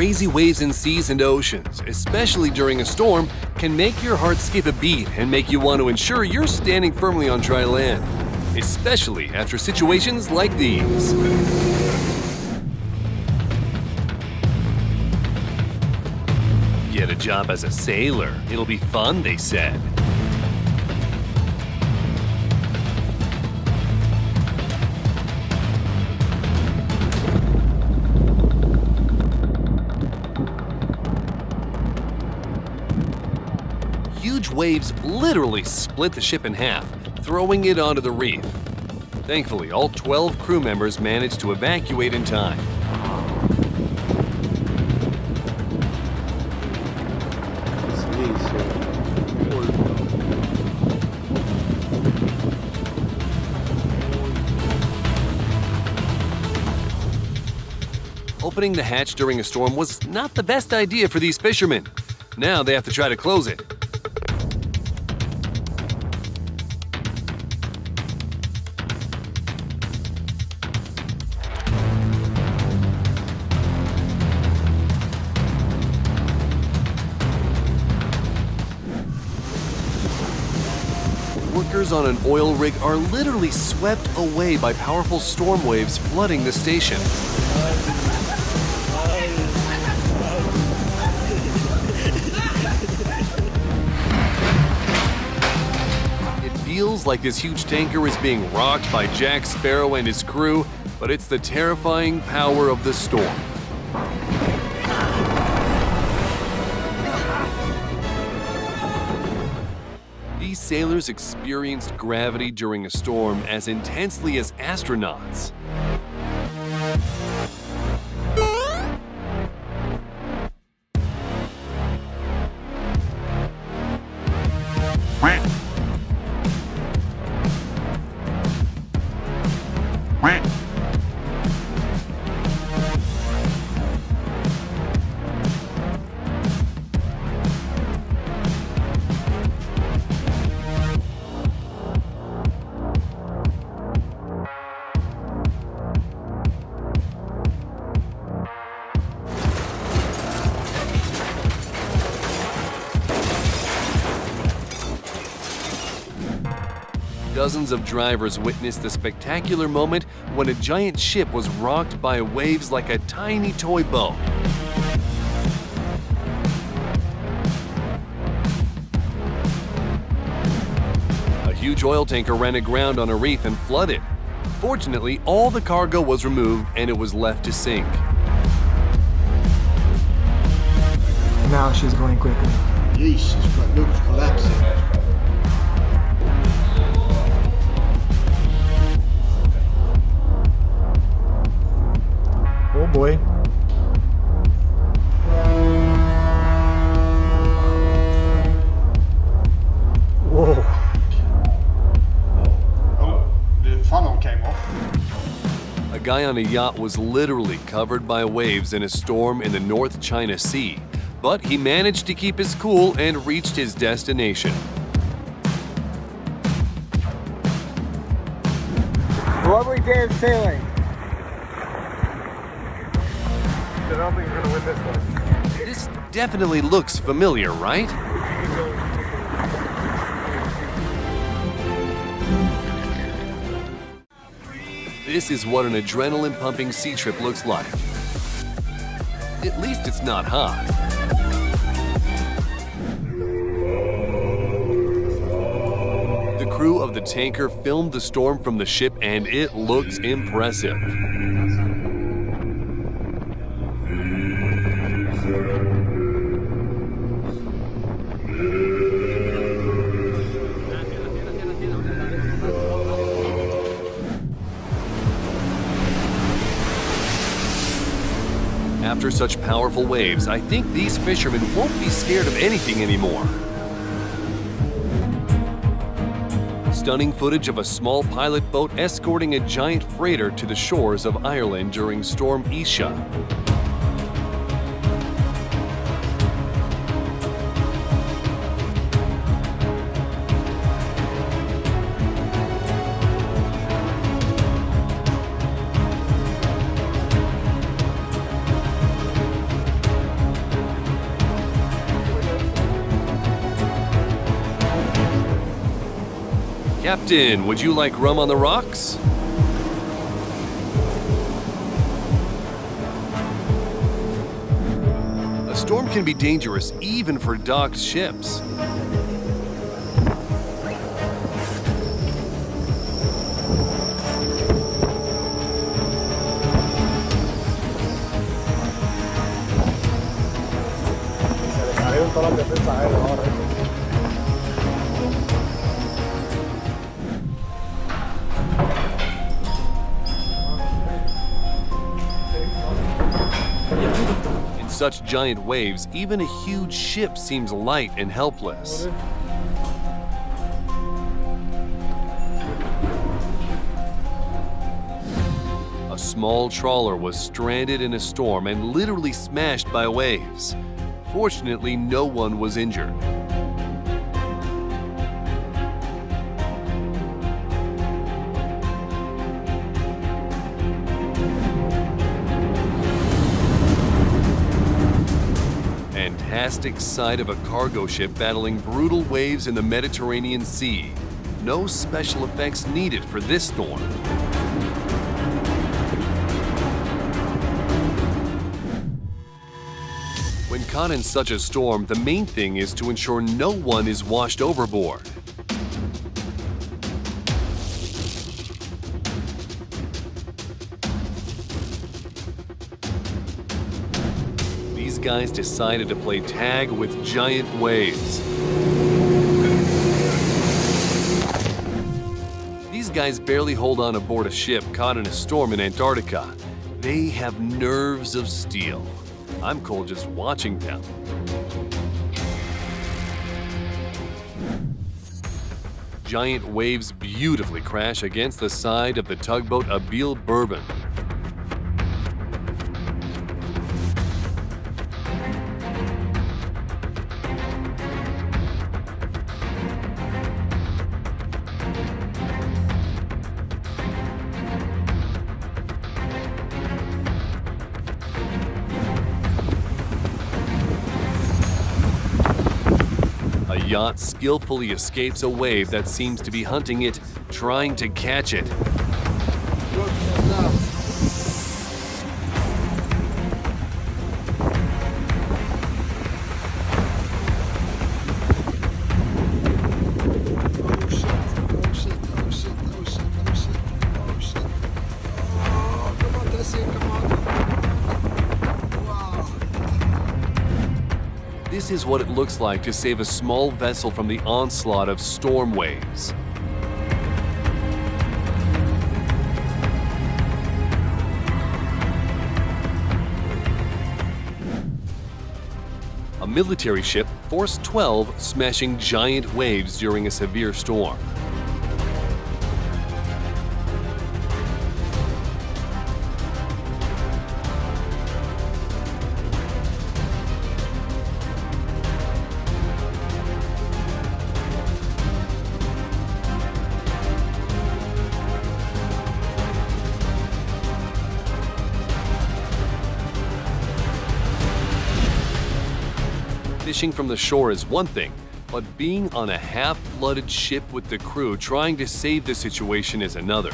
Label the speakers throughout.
Speaker 1: crazy waves in seas and oceans, especially during a storm, can make your heart skip a beat and make you want to ensure you're standing firmly on dry land, especially after situations like these. Get a job as a sailor. It'll be fun, they said. Huge waves literally split the ship in half, throwing it onto the reef. Thankfully, all 12 crew members managed to evacuate in time. Opening the hatch during a storm was not the best idea for these fishermen. Now they have to try to close it. Workers on an oil rig are literally swept away by powerful storm waves flooding the station. It feels like this huge tanker is being rocked by Jack Sparrow and his crew, but it's the terrifying power of the storm. These sailors experienced gravity during a storm as intensely as astronauts. Dozens of drivers witnessed the spectacular moment when a giant ship was rocked by waves like a tiny toy boat. A huge oil tanker ran aground on a reef and flooded. Fortunately, all the cargo was removed and it was left to sink.
Speaker 2: Now she's going quicker.
Speaker 3: Jesus, but look, it's collapsing.
Speaker 2: Oh boy. Whoa.
Speaker 3: Oh, the funnel came off.
Speaker 1: A guy on a yacht was literally covered by waves in a storm in the North China Sea, but he managed to keep his cool and reached his destination.
Speaker 2: Lovely day of sailing.
Speaker 4: I don't think you're gonna win this one.
Speaker 1: This definitely looks familiar, right? This is what an adrenaline-pumping sea trip looks like. At least it's not hot. The crew of the tanker filmed the storm from the ship and it looks impressive. After such powerful waves, I think these fishermen won't be scared of anything anymore. Stunning footage of a small pilot boat escorting a giant freighter to the shores of Ireland during Storm Isha. Captain, would you like rum on the rocks? A storm can be dangerous even for docked ships.
Speaker 4: Se le cayeron todas las defensas a él ahora.
Speaker 1: In such giant waves, even a huge ship seems light and helpless. A small trawler was stranded in a storm and literally smashed by waves. Fortunately, no one was injured. Fantastic sight of a cargo ship battling brutal waves in the Mediterranean Sea. No special effects needed for this storm. When caught in such a storm, the main thing is to ensure no one is washed overboard. These guys decided to play tag with giant waves. These guys barely hold on aboard a ship caught in a storm in Antarctica. They have nerves of steel. I'm cold just watching them. Giant waves beautifully crash against the side of the tugboat Abil Bourbon. A yacht skillfully escapes a wave that seems to be hunting it, trying to catch it. This is what it looks like to save a small vessel from the onslaught of storm waves. A military ship, Force 12, smashing giant waves during a severe storm. Fishing from the shore is one thing, but being on a half-flooded ship with the crew trying to save the situation is another.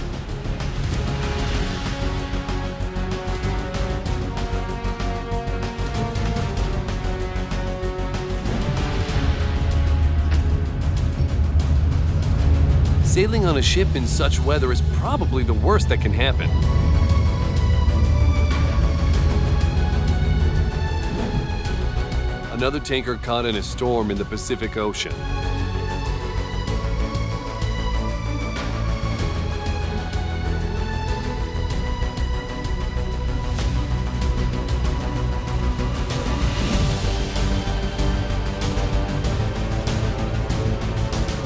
Speaker 1: Sailing on a ship in such weather is probably the worst that can happen. Another tanker caught in a storm in the Pacific Ocean.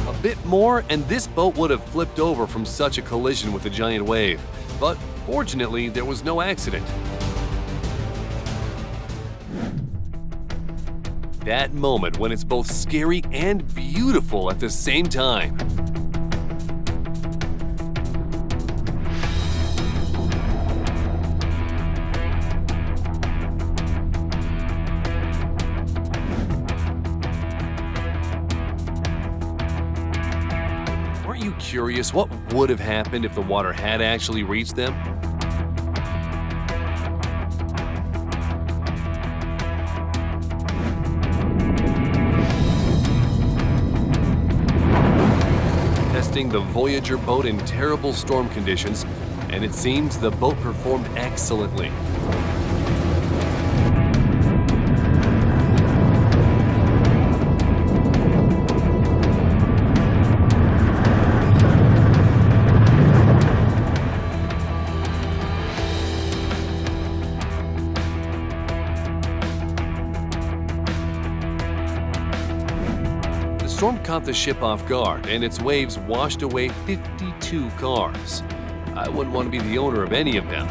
Speaker 1: A bit more and this boat would have flipped over from such a collision with a giant wave. But fortunately, there was no accident. That moment when it's both scary and beautiful at the same time. Aren't you curious what would have happened if the water had actually reached them? Testing the Voyager boat in terrible storm conditions, and it seems the boat performed excellently. The storm caught the ship off guard, and its waves washed away 52 cars. I wouldn't want to be the owner of any of them.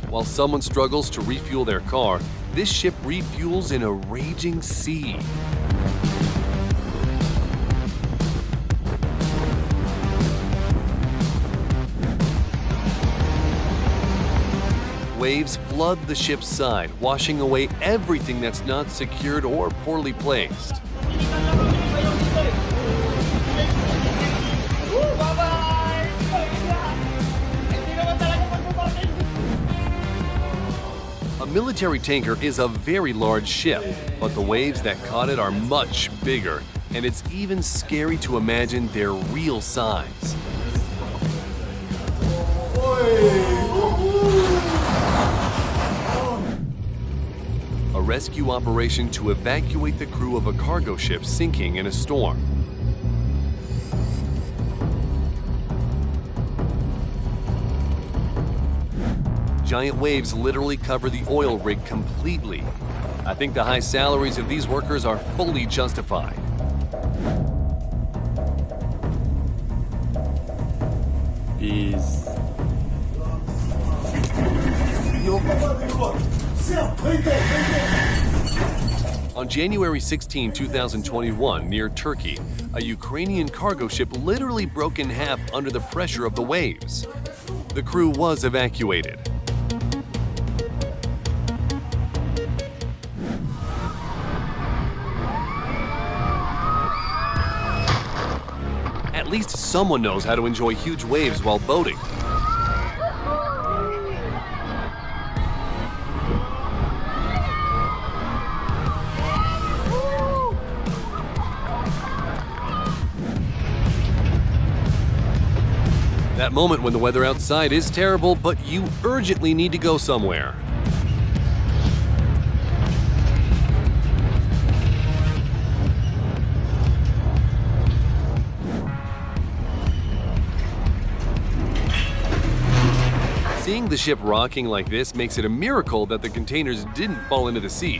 Speaker 1: While someone struggles to refuel their car, this ship refuels in a raging sea. Waves flood the ship's side, washing away everything that's not secured or poorly placed. A military tanker is a very large ship, but the waves that caught it are much bigger, and it's even scary to imagine their real size. A rescue operation to evacuate the crew of a cargo ship sinking in a storm. Giant waves literally cover the oil rig completely. I think the high salaries of these workers are fully justified.
Speaker 5: Peace.
Speaker 1: On January 16, 2021, near Turkey, a Ukrainian cargo ship literally broke in half under the pressure of the waves. The crew was evacuated. At least someone knows how to enjoy huge waves while boating. That moment when the weather outside is terrible, but you urgently need to go somewhere. Seeing the ship rocking like this makes it a miracle that the containers didn't fall into the sea.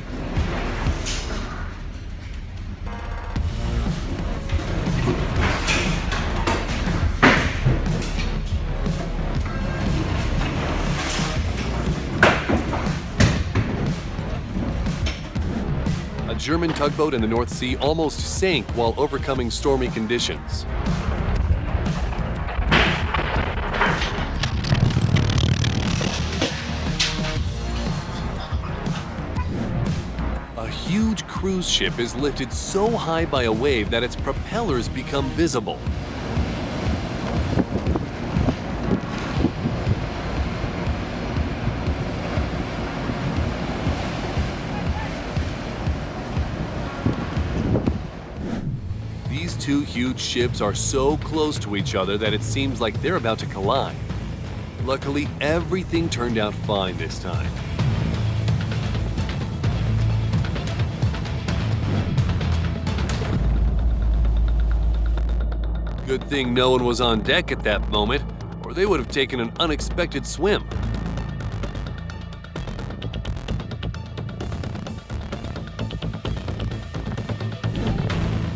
Speaker 1: A German tugboat in the North Sea almost sank while overcoming stormy conditions. A huge cruise ship is lifted so high by a wave that its propellers become visible. These two huge ships are so close to each other that it seems like they're about to collide. Luckily, everything turned out fine this time. Good thing no one was on deck at that moment, or they would have taken an unexpected swim.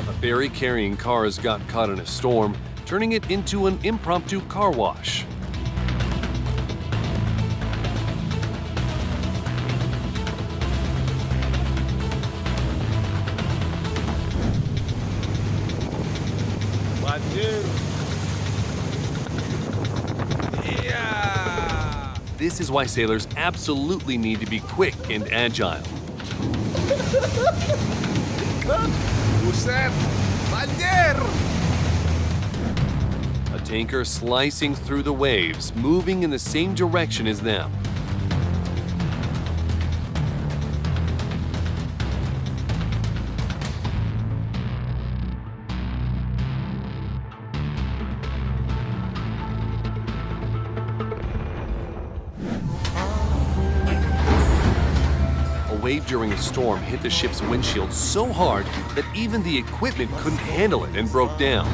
Speaker 1: A ferry carrying cars got caught in a storm, turning it into an impromptu car wash. This is why sailors absolutely need to be quick and agile. A tanker slicing through the waves, moving in the same direction as them. A wave during a storm hit the ship's windshield so hard that even the equipment couldn't handle it and broke down.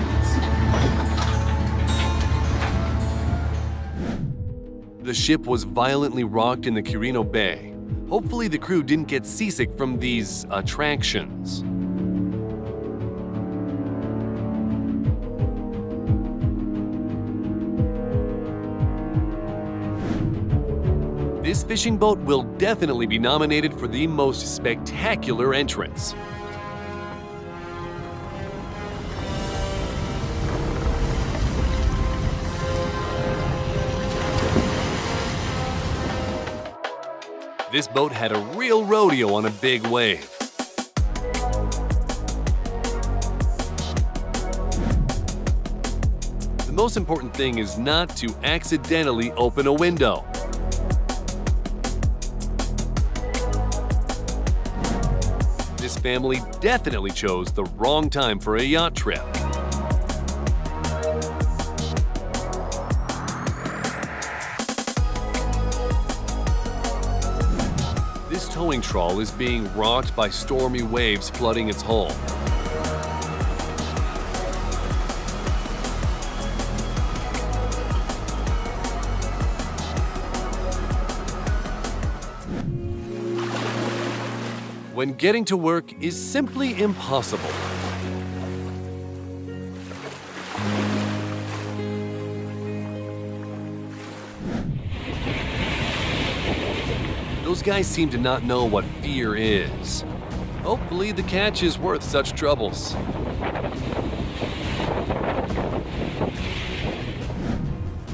Speaker 1: The ship was violently rocked in the Quirino Bay. Hopefully the crew didn't get seasick from these attractions. This fishing boat will definitely be nominated for the most spectacular entrance. This boat had a real rodeo on a big wave. The most important thing is not to accidentally open a window. This family definitely chose the wrong time for a yacht trip. This towing trawl is being rocked by stormy waves flooding its hull. When getting to work is simply impossible. Those guys seem to not know what fear is. Hopefully the catch is worth such troubles.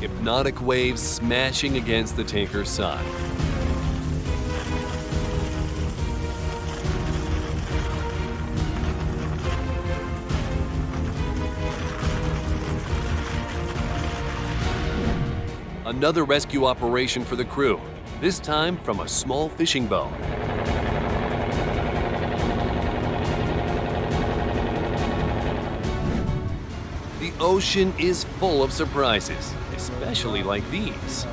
Speaker 1: Hypnotic waves smashing against the tanker's side. Another rescue operation for the crew, this time from a small fishing boat. The ocean is full of surprises, especially like these.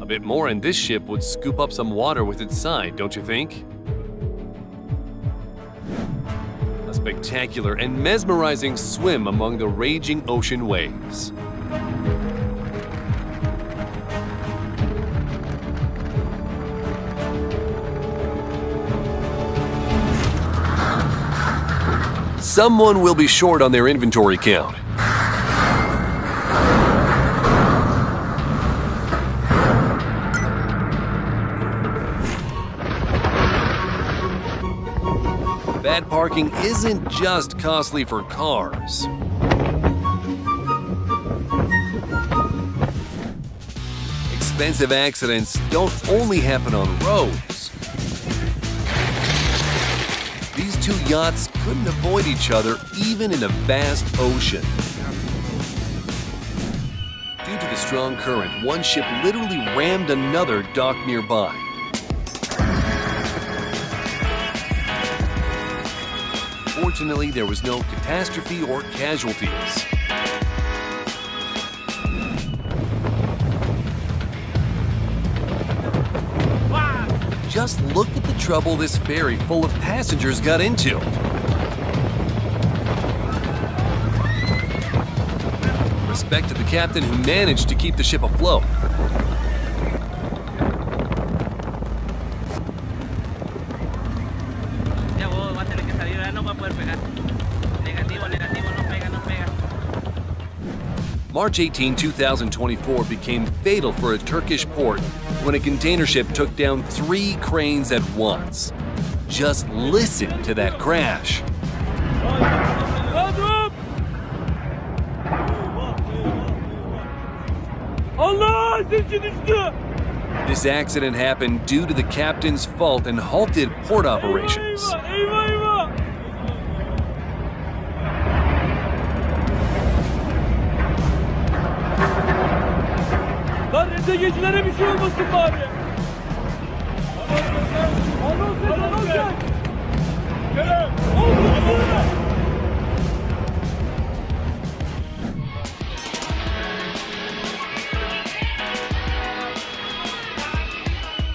Speaker 1: A bit more and this ship would scoop up some water with its side, don't you think? A spectacular and mesmerizing swim among the raging ocean waves. Someone will be short on their inventory count. Bad parking isn't just costly for cars. Expensive accidents don't only happen on roads. These two yachts couldn't avoid each other even in a vast ocean. Due to the strong current, one ship literally rammed another docked nearby. Fortunately, there was no catastrophe or casualties. Just look at the trouble this ferry full of passengers got into. Respect to the captain who managed to keep the ship afloat. March 18, 2024 became fatal for a Turkish port when a container ship took down 3 cranes at once. Just listen to that crash. This accident happened due to the captain's fault and halted port operations.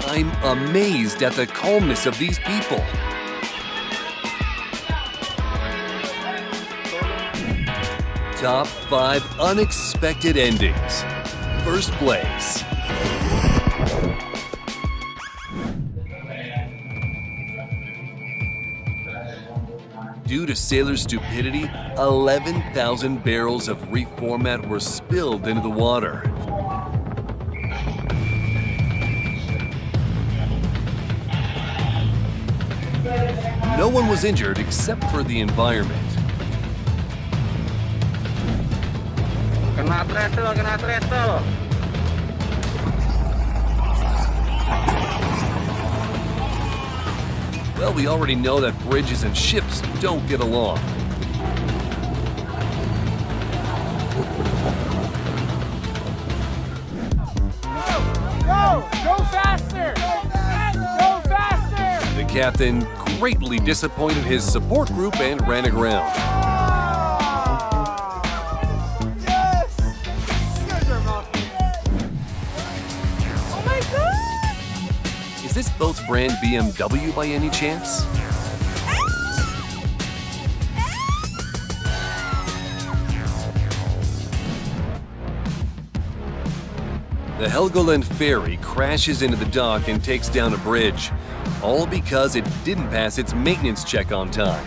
Speaker 1: I'm amazed at the calmness of these people. Top 5 unexpected endings. First place. Due to sailors' stupidity, 11,000 barrels of reformat were spilled into the water. No one was injured except for the environment.
Speaker 6: Kena treso.
Speaker 1: Well, we already know that bridges and ships don't get along.
Speaker 4: Go faster! Go faster!
Speaker 1: The captain greatly disappointed his support group and ran aground.
Speaker 4: Yes! Good job, Muffy. Oh my god!
Speaker 1: Is this boat's brand BMW by any chance? The Helgoland ferry crashes into the dock and takes down a bridge, all because it didn't pass its maintenance check on time.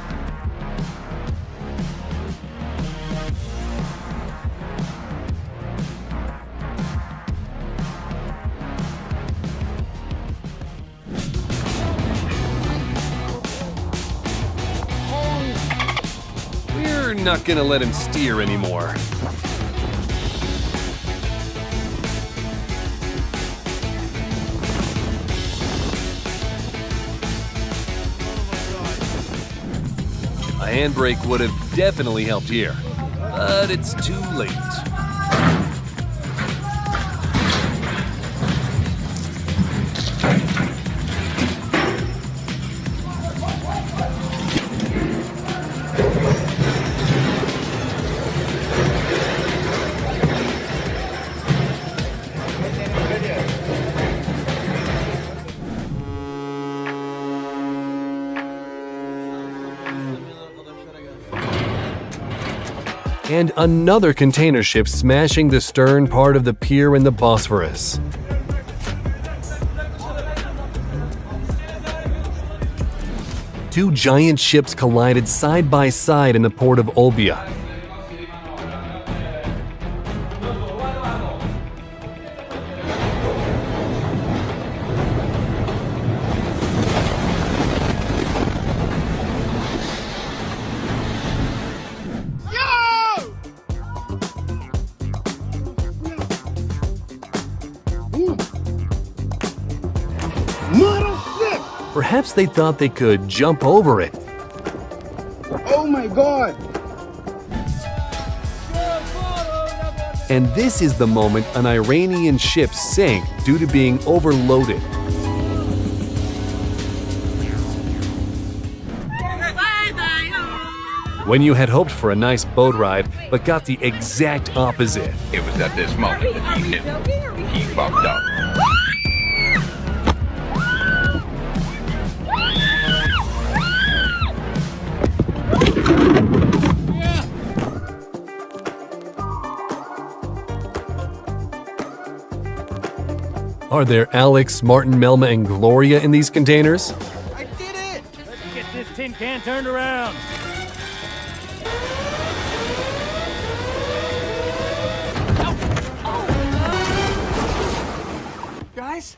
Speaker 1: We're not gonna let him steer anymore. A handbrake would have definitely helped here, but it's too late. And another container ship smashing the stern part of the pier in the Bosphorus. Two giant ships collided side by side in the port of Olbia. Perhaps they thought they could jump over it.
Speaker 3: Oh my god!
Speaker 1: And this is the moment an Iranian ship sank due to being overloaded. When you had hoped for a nice boat ride, but got the exact opposite.
Speaker 7: It was at this moment that he knew he fucked up.
Speaker 1: Are there Alex, Martin, Melma, and Gloria in these containers?
Speaker 4: I did it! Let's get this tin can turned around. Guys,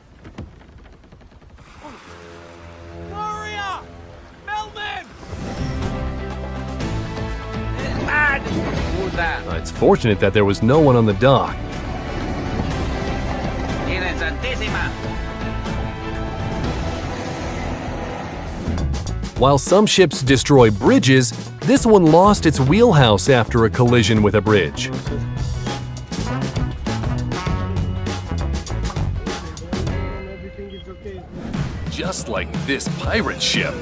Speaker 6: Santa.
Speaker 1: It's fortunate that there was no one on the dock.
Speaker 6: Virgen Santísima.
Speaker 1: While some ships destroy bridges, this one lost its wheelhouse after a collision with a bridge.
Speaker 4: Everything is okay.
Speaker 1: Just like this pirate ship.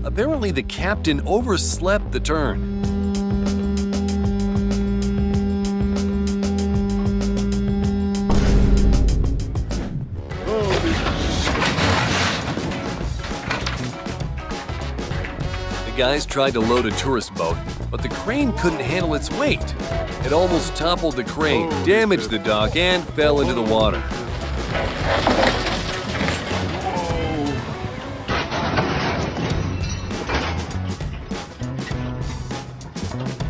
Speaker 1: Apparently, the captain overslept the turn. The guys tried to load a tourist boat, but the crane couldn't handle its weight. It almost toppled the crane, damaged the dock, and fell into the water.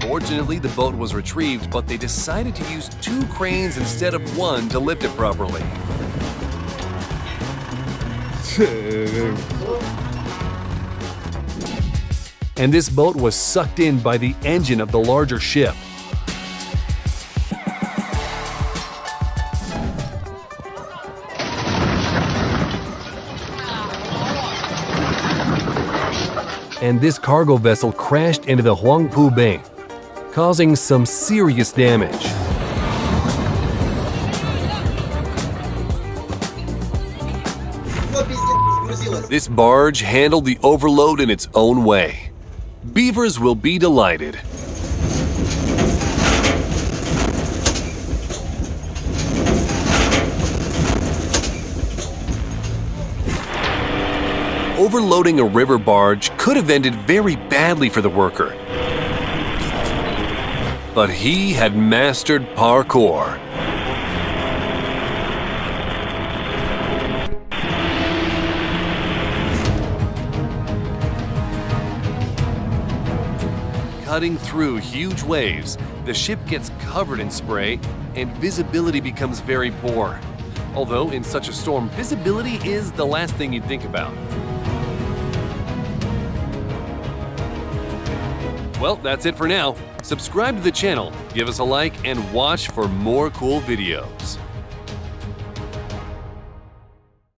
Speaker 1: Fortunately, the boat was retrieved, but they decided to use 2 cranes instead of 1 to lift it properly. And this boat was sucked in by the engine of the larger ship. And this cargo vessel crashed into the Huangpu Bay, causing some serious damage. This barge handled the overload in its own way. Beavers will be delighted. Overloading a river barge could have ended very badly for the worker. But he had mastered parkour. Cutting through huge waves, the ship gets covered in spray and visibility becomes very poor. Although in such a storm, visibility is the last thing you'd think about. Well, that's it for now. Subscribe to the channel, give us a like, and watch for more cool videos.